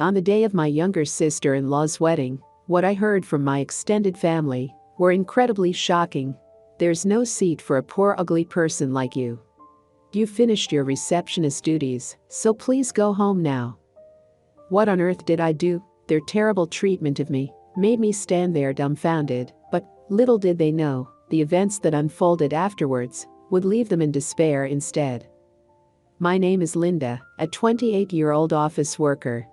On the day of my younger sister-in-law's wedding, what I heard from my extended family were incredibly shocking. "There's no seat for a poor ugly person like you. You finished your receptionist duties, so please go home now." What on earth did I do? Their terrible treatment of me made me stand there dumbfounded, but little did they know, the events that unfolded afterwards would leave them in despair instead. My name is Linda, a 28-year-old office worker.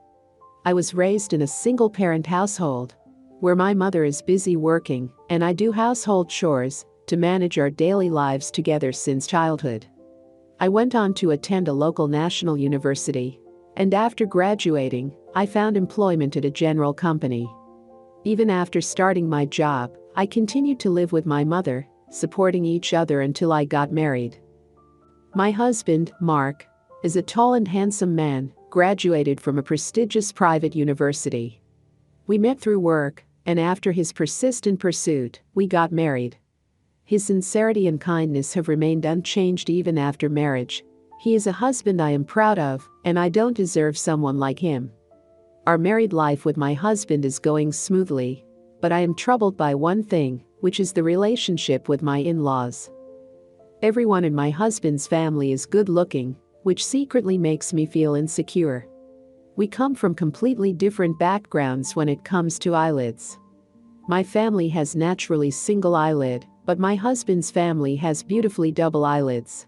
I was raised in a single-parent household, where my mother is busy working and I do household chores to manage our daily lives together since childhood. I went on to attend a local national university, and after graduating, I found employment at a general company. Even after starting my job, I continued to live with my mother, supporting each other until I got married. My husband, Mark, is a tall and handsome man, graduated from a prestigious private university. We met through work, and after his persistent pursuit, we got married. His sincerity and kindness have remained unchanged even after marriage. He is a husband I am proud of, and I don't deserve someone like him. Our married life with my husband is going smoothly, but I am troubled by one thing, which is the relationship with my in-laws. Everyone in my husband's family is good-looking, which secretly makes me feel insecure. We come from completely different backgrounds when it comes to eyelids. My family has naturally single eyelid, but my husband's family has beautifully double eyelids.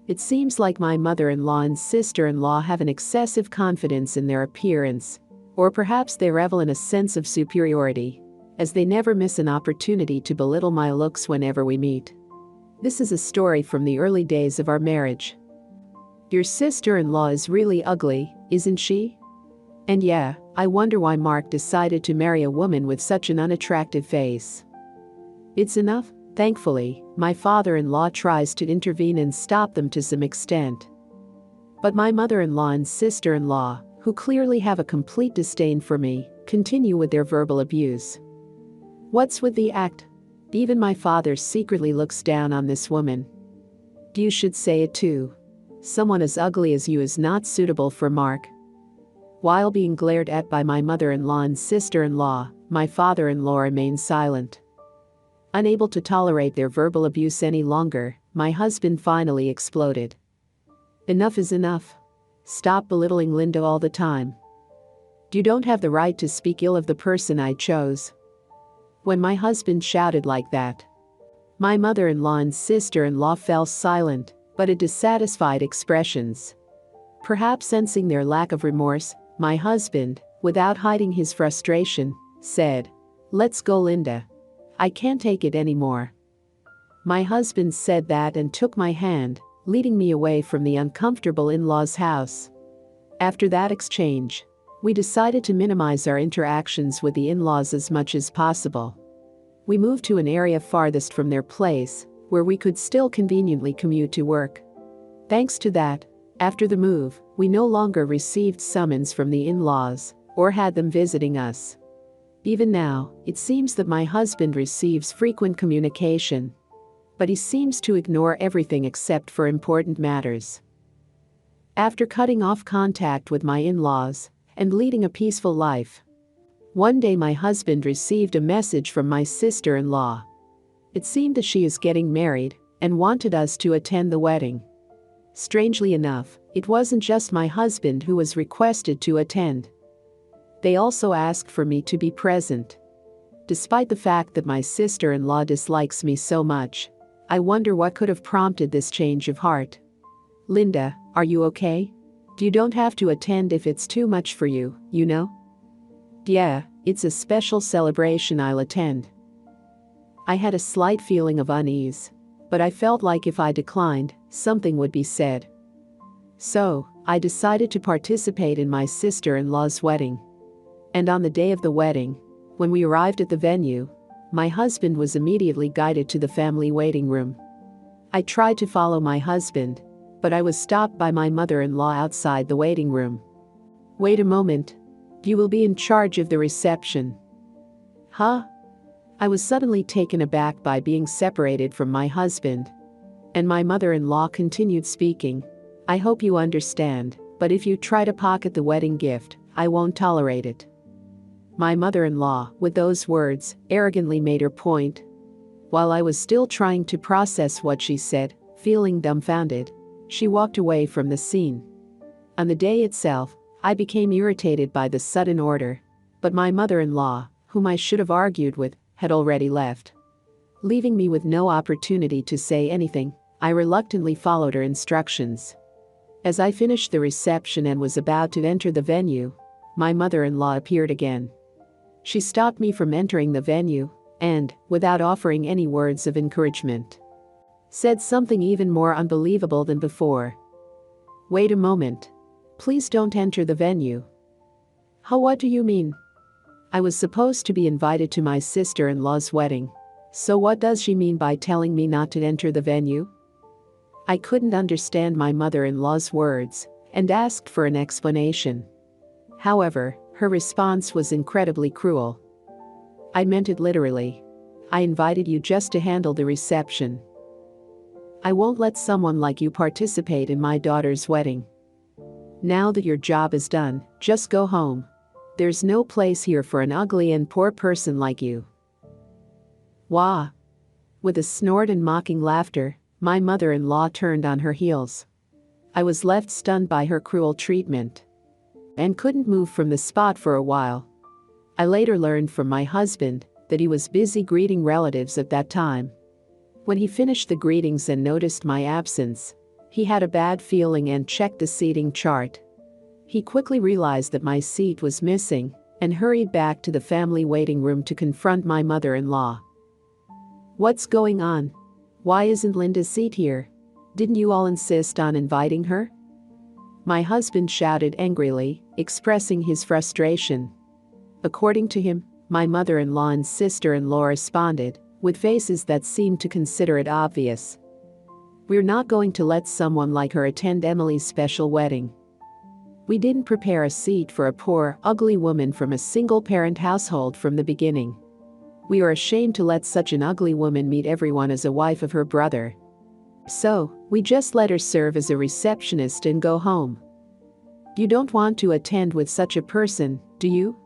It seems like my mother-in-law and sister-in-law have an excessive confidence in their appearance, or perhaps they revel in a sense of superiority, as they never miss an opportunity to belittle my looks whenever we meet. This is a story from the early days of our marriage. "Your sister-in-law is really ugly, isn't she? And yeah, I wonder why Mark decided to marry a woman with such an unattractive face." It's enough. Thankfully, my father-in-law tries to intervene and stop them to some extent. But my mother-in-law and sister-in-law, who clearly have a complete disdain for me, continue with their verbal abuse. What's with the act? Even my father secretly looks down on this woman. You should say it too. Someone as ugly as you is not suitable for Mark. While being glared at by my mother-in-law and sister-in-law, my father-in-law remains silent. Unable to tolerate their verbal abuse any longer, my husband finally exploded. "Enough is enough. Stop belittling Linda all the time. You don't have the right to speak ill of the person I chose." When my husband shouted like that, my mother-in-law and sister-in-law fell silent, but with dissatisfied expressions. Perhaps sensing their lack of remorse, my husband, without hiding his frustration, said, "Let's go, Linda. I can't take it anymore." My husband said that and took my hand, leading me away from the uncomfortable in-laws' house. After that exchange, we decided to minimize our interactions with the in-laws as much as possible. We moved to an area farthest from their place, where we could still conveniently commute to work. Thanks to that, after the move, we no longer received summons from the in-laws, or had them visiting us. Even now, it seems that my husband receives frequent communication, but he seems to ignore everything except for important matters. After cutting off contact with my in-laws and leading a peaceful life, one day my husband received a message from my sister-in-law. It seemed that she is getting married and wanted us to attend the wedding. Strangely enough, it wasn't just my husband who was requested to attend. They also asked for me to be present. Despite the fact that my sister-in-law dislikes me so much, I wonder what could have prompted this change of heart. "Linda, are you okay? You don't have to attend if it's too much for you, you know?" "Yeah, it's a special celebration, I'll attend." I had a slight feeling of unease, but I felt like if I declined, something would be said. So, I decided to participate in my sister-in-law's wedding. And on the day of the wedding, when we arrived at the venue, my husband was immediately guided to the family waiting room. I tried to follow my husband, but I was stopped by my mother-in-law outside the waiting room. "Wait a moment. You will be in charge of the reception." "Huh?" I was suddenly taken aback by being separated from my husband. And my mother-in-law continued speaking. "I hope you understand, but if you try to pocket the wedding gift, I won't tolerate it." My mother-in-law, with those words, arrogantly made her point. While I was still trying to process what she said, feeling dumbfounded, she walked away from the scene. On the day itself, I became irritated by the sudden order, but my mother-in-law, whom I should have argued with, had already left. Leaving me with no opportunity to say anything, I reluctantly followed her instructions. As I finished the reception and was about to enter the venue, my mother-in-law appeared again. She stopped me from entering the venue and, without offering any words of encouragement, said something even more unbelievable than before. "Wait a moment. Please don't enter the venue." "How, what do you mean?" "I was supposed to be invited to my sister-in-law's wedding. So what does she mean by telling me not to enter the venue?" I couldn't understand my mother-in-law's words and asked for an explanation. However, her response was incredibly cruel. "I meant it literally. I invited you just to handle the reception. I won't let someone like you participate in my daughter's wedding. Now that your job is done, just go home. There's no place here for an ugly and poor person like you." Wah! With a snort and mocking laughter, my mother-in-law turned on her heels. I was left stunned by her cruel treatment and couldn't move from the spot for a while. I later learned from my husband that he was busy greeting relatives at that time. When he finished the greetings and noticed my absence, he had a bad feeling and checked the seating chart. He quickly realized that my seat was missing and hurried back to the family waiting room to confront my mother-in-law. "What's going on? Why isn't Linda's seat here? Didn't you all insist on inviting her?" My husband shouted angrily, expressing his frustration. According to him, my mother-in-law and sister-in-law responded, with faces that seemed to consider it obvious. "We're not going to let someone like her attend Emily's special wedding. We didn't prepare a seat for a poor, ugly woman from a single-parent household from the beginning. We are ashamed to let such an ugly woman meet everyone as a wife of her brother. So, we just let her serve as a receptionist and go home. You don't want to attend with such a person, do you?"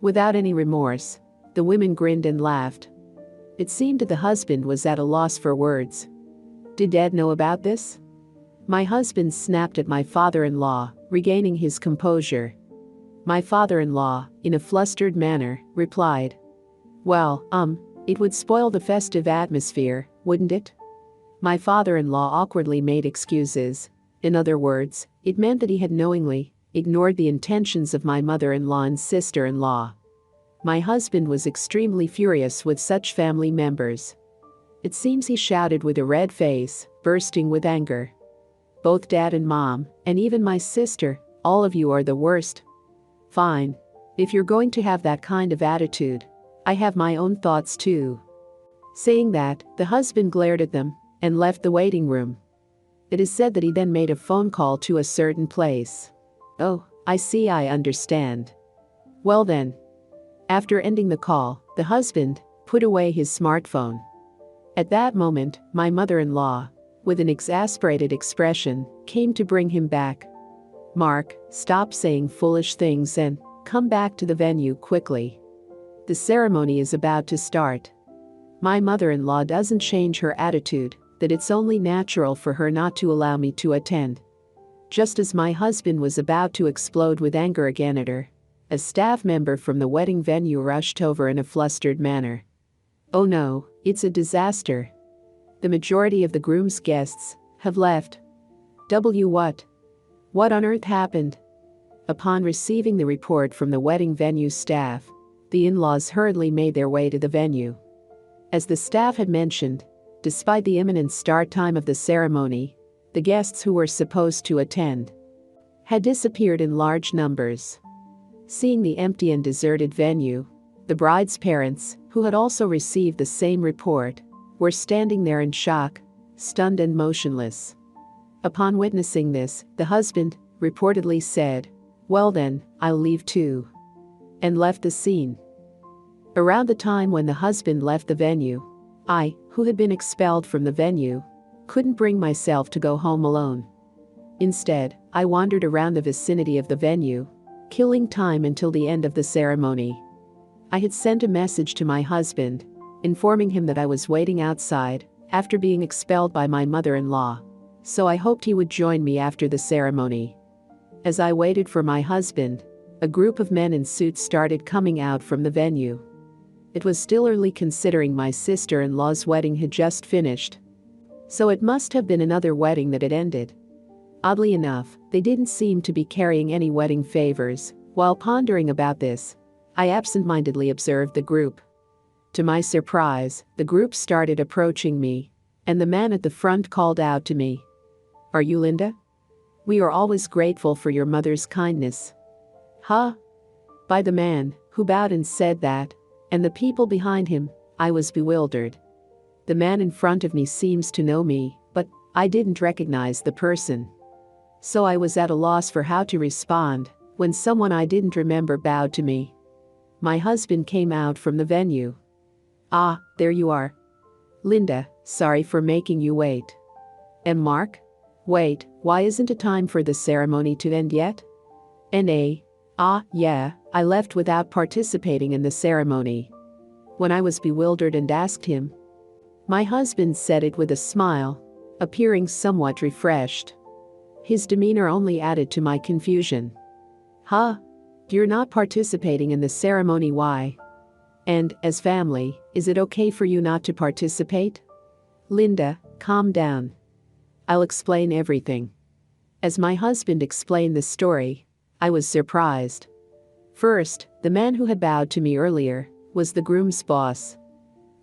Without any remorse, the women grinned and laughed. It seemed that the husband was at a loss for words. Did Dad know about this? My husband snapped at my father-in-law, regaining his composure. My father-in-law, in a flustered manner, replied, "Well, it would spoil the festive atmosphere, wouldn't it?" My father-in-law awkwardly made excuses. In other words, it meant that he had knowingly ignored the intentions of my mother-in-law and sister-in-law. My husband was extremely furious with such family members. It seems he shouted with a red face, bursting with anger. "Both Dad and Mom, and even my sister, all of you are the worst. Fine. If you're going to have that kind of attitude, I have my own thoughts too." Saying that, the husband glared at them and left the waiting room. It is said that he then made a phone call to a certain place. "Oh, I see, I understand. Well then." After ending the call, the husband put away his smartphone. At that moment, my mother-in-law, with an exasperated expression, came to bring him back. "Mark, stop saying foolish things and come back to the venue quickly. The ceremony is about to start." My mother-in-law doesn't change her attitude, that it's only natural for her not to allow me to attend. Just as my husband was about to explode with anger again at her, a staff member from the wedding venue rushed over in a flustered manner. "Oh no, it's a disaster. The majority of the groom's guests have left." What? What on earth happened? Upon receiving the report from the wedding venue staff, the in-laws hurriedly made their way to the venue. As the staff had mentioned, despite the imminent start time of the ceremony, the guests who were supposed to attend had disappeared in large numbers. Seeing the empty and deserted venue, the bride's parents, who had also received the same report, were standing there in shock, stunned and motionless. Upon witnessing this, the husband reportedly said, "Well then, I'll leave too," and left the scene. Around the time when the husband left the venue, I, who had been expelled from the venue, couldn't bring myself to go home alone. Instead, I wandered around the vicinity of the venue, killing time until the end of the ceremony. I had sent a message to my husband, informing him that I was waiting outside after being expelled by my mother-in-law, so I hoped he would join me after the ceremony. As I waited for my husband, a group of men in suits started coming out from the venue. It was still early considering my sister-in-law's wedding had just finished, so it must have been another wedding that had ended. Oddly enough, they didn't seem to be carrying any wedding favors. While pondering about this, I absent-mindedly observed the group. To my surprise, the group started approaching me, and the man at the front called out to me, "Are you Linda? We are always grateful for your mother's kindness." Huh? By the man, who bowed and said that, and the people behind him, I was bewildered. The man in front of me seems to know me, but I didn't recognize the person. So I was at a loss for how to respond when someone I didn't remember bowed to me. My husband came out from the venue. "Ah, there you are. Linda, sorry for making you wait." "And Mark? Wait, why isn't it time for the ceremony to end yet?" Yeah, I left without participating in the ceremony." When I was bewildered and asked him, my husband said it with a smile, appearing somewhat refreshed. His demeanor only added to my confusion. "Huh? You're not participating in the ceremony, why? And, as family, is it okay for you not to participate?" "Linda, calm down. I'll explain everything." As my husband explained the story, I was surprised. First, the man who had bowed to me earlier was the groom's boss.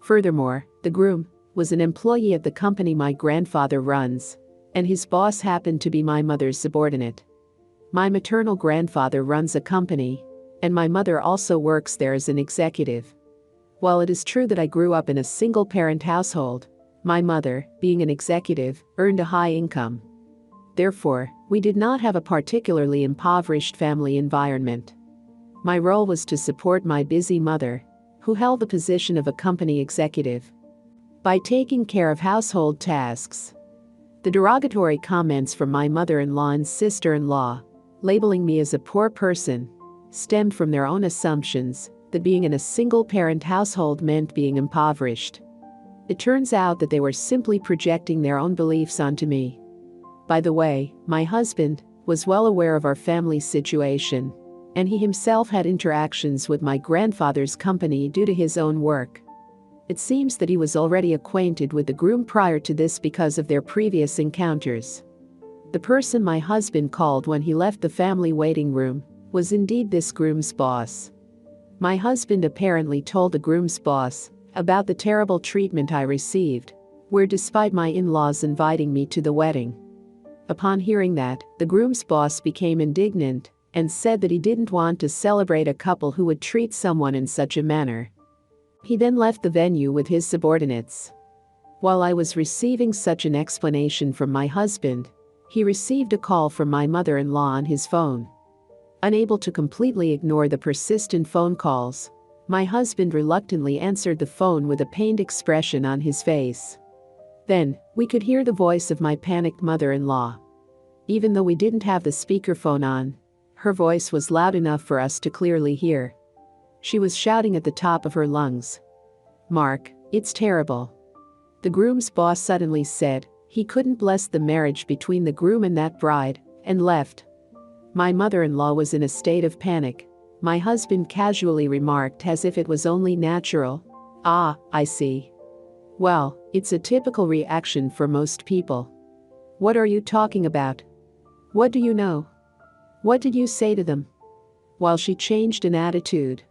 Furthermore, the groom was an employee at the company my grandfather runs, and his boss happened to be my mother's subordinate. My maternal grandfather runs a company, and my mother also works there as an executive. While it is true that I grew up in a single-parent household, my mother, being an executive, earned a high income. Therefore, we did not have a particularly impoverished family environment. My role was to support my busy mother, who held the position of a company executive, by taking care of household tasks. The derogatory comments from my mother-in-law and sister-in-law, labeling me as a poor person, stemmed from their own assumptions that being in a single-parent household meant being impoverished. It turns out that they were simply projecting their own beliefs onto me. By the way, my husband was well aware of our family's situation, and he himself had interactions with my grandfather's company due to his own work. It seems that he was already acquainted with the groom prior to this because of their previous encounters. The person my husband called when he left the family waiting room was indeed this groom's boss. My husband apparently told the groom's boss about the terrible treatment I received, where despite my in-laws inviting me to the wedding. Upon hearing that, the groom's boss became indignant and said that he didn't want to celebrate a couple who would treat someone in such a manner. He then left the venue with his subordinates. While I was receiving such an explanation from my husband, he received a call from my mother-in-law on his phone. Unable to completely ignore the persistent phone calls, my husband reluctantly answered the phone with a pained expression on his face. Then, we could hear the voice of my panicked mother-in-law. Even though we didn't have the speakerphone on, her voice was loud enough for us to clearly hear. She was shouting at the top of her lungs, "Mark, it's terrible." The groom's boss suddenly said he couldn't bless the marriage between the groom and that bride, and left. My mother-in-law was in a state of panic. My husband casually remarked as if it was only natural, "Ah, I see. Well, it's a typical reaction for most people. What are you talking about? What do you know? What did you say to them?" While she changed in attitude,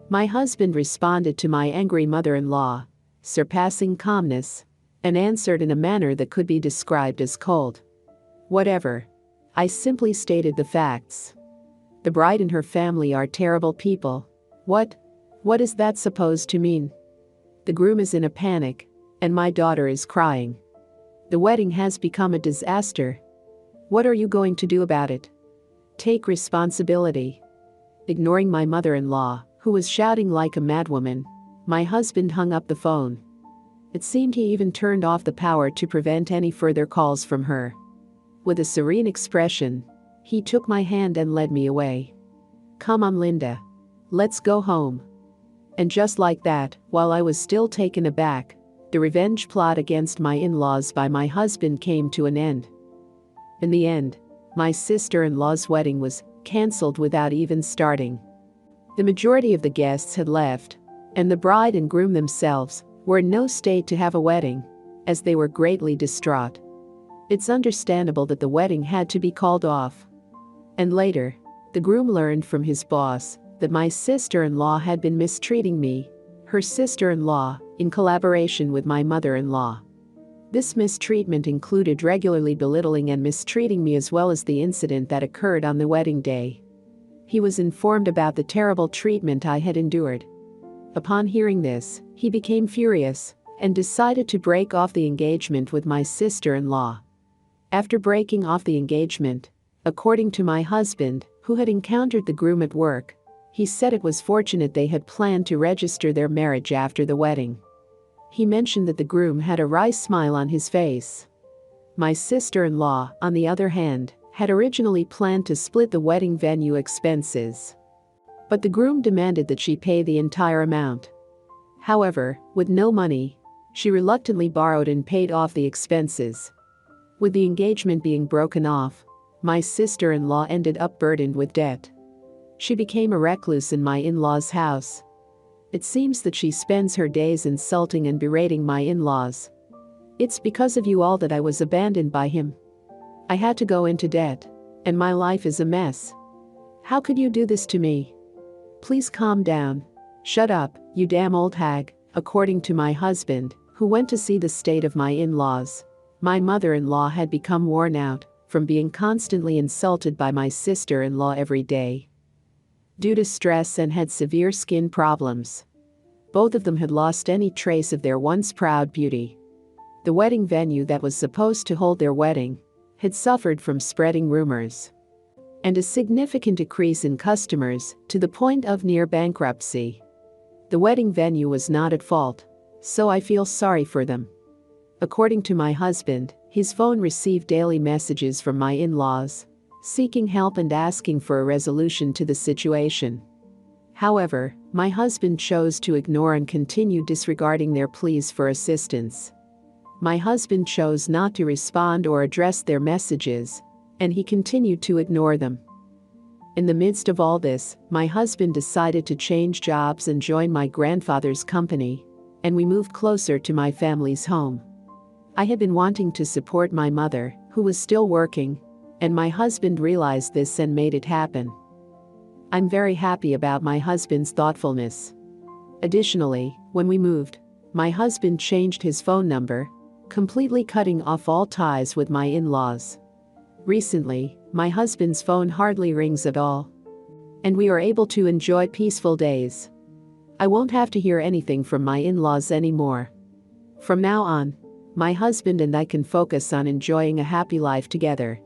my husband responded to my angry mother-in-law, surpassing calmness, and answered in a manner that could be described as cold. "Whatever. I simply stated the facts. The bride and her family are terrible people." What is that supposed to mean? The groom is in a panic, and my daughter is crying. The wedding has become a disaster. What are you going to do about it? Take responsibility. Ignoring my mother-in-law, who was shouting like a madwoman, my husband hung up the phone. It seemed he even turned off the power to prevent any further calls from her. With a serene expression, he took my hand and led me away. "Come on, Linda. Let's go home." And just like that, while I was still taken aback, the revenge plot against my in-laws by my husband came to an end. In the end, my sister-in-law's wedding was cancelled without even starting. The majority of the guests had left, and the bride and groom themselves were in no state to have a wedding, as they were greatly distraught. It's understandable that the wedding had to be called off. And later, the groom learned from his boss that my sister-in-law had been mistreating me, her sister-in-law, in collaboration with my mother-in-law. This mistreatment included regularly belittling and mistreating me, as well as the incident that occurred on the wedding day. He was informed about the terrible treatment I had endured. Upon hearing this, he became furious and decided to break off the engagement with my sister-in-law. After breaking off the engagement, according to my husband, who had encountered the groom at work, he said it was fortunate they had planned to register their marriage after the wedding. He mentioned that the groom had a wry smile on his face. My sister-in-law, on the other hand, had originally planned to split the wedding venue expenses. But the groom demanded that she pay the entire amount. However, with no money, she reluctantly borrowed and paid off the expenses. With the engagement being broken off, my sister-in-law ended up burdened with debt. She became a recluse in my in-laws' house. It seems that she spends her days insulting and berating my in-laws. "It's because of you all that I was abandoned by him. I had to go into debt, and my life is a mess. How could you do this to me? Please calm down. Shut up, you damn old hag," according to my husband, who went to see the state of my in-laws. My mother-in-law had become worn out from being constantly insulted by my sister-in-law every day. Due to stress and had severe skin problems. Both of them had lost any trace of their once proud beauty. The wedding venue that was supposed to hold their wedding had suffered from spreading rumors and a significant decrease in customers to the point of near bankruptcy. The wedding venue was not at fault, so I feel sorry for them. According to my husband, his phone received daily messages from my in-laws, seeking help and asking for a resolution to the situation. However, my husband chose to ignore and continue disregarding their pleas for assistance. My husband chose not to respond or address their messages, and he continued to ignore them. In the midst of all this, my husband decided to change jobs and join my grandfather's company, and we moved closer to my family's home. I had been wanting to support my mother, who was still working, and my husband realized this and made it happen. I'm very happy about my husband's thoughtfulness. Additionally, when we moved, my husband changed his phone number, completely cutting off all ties with my in-laws. Recently, my husband's phone hardly rings at all, and we are able to enjoy peaceful days. I won't have to hear anything from my in-laws anymore. From now on, my husband and I can focus on enjoying a happy life together.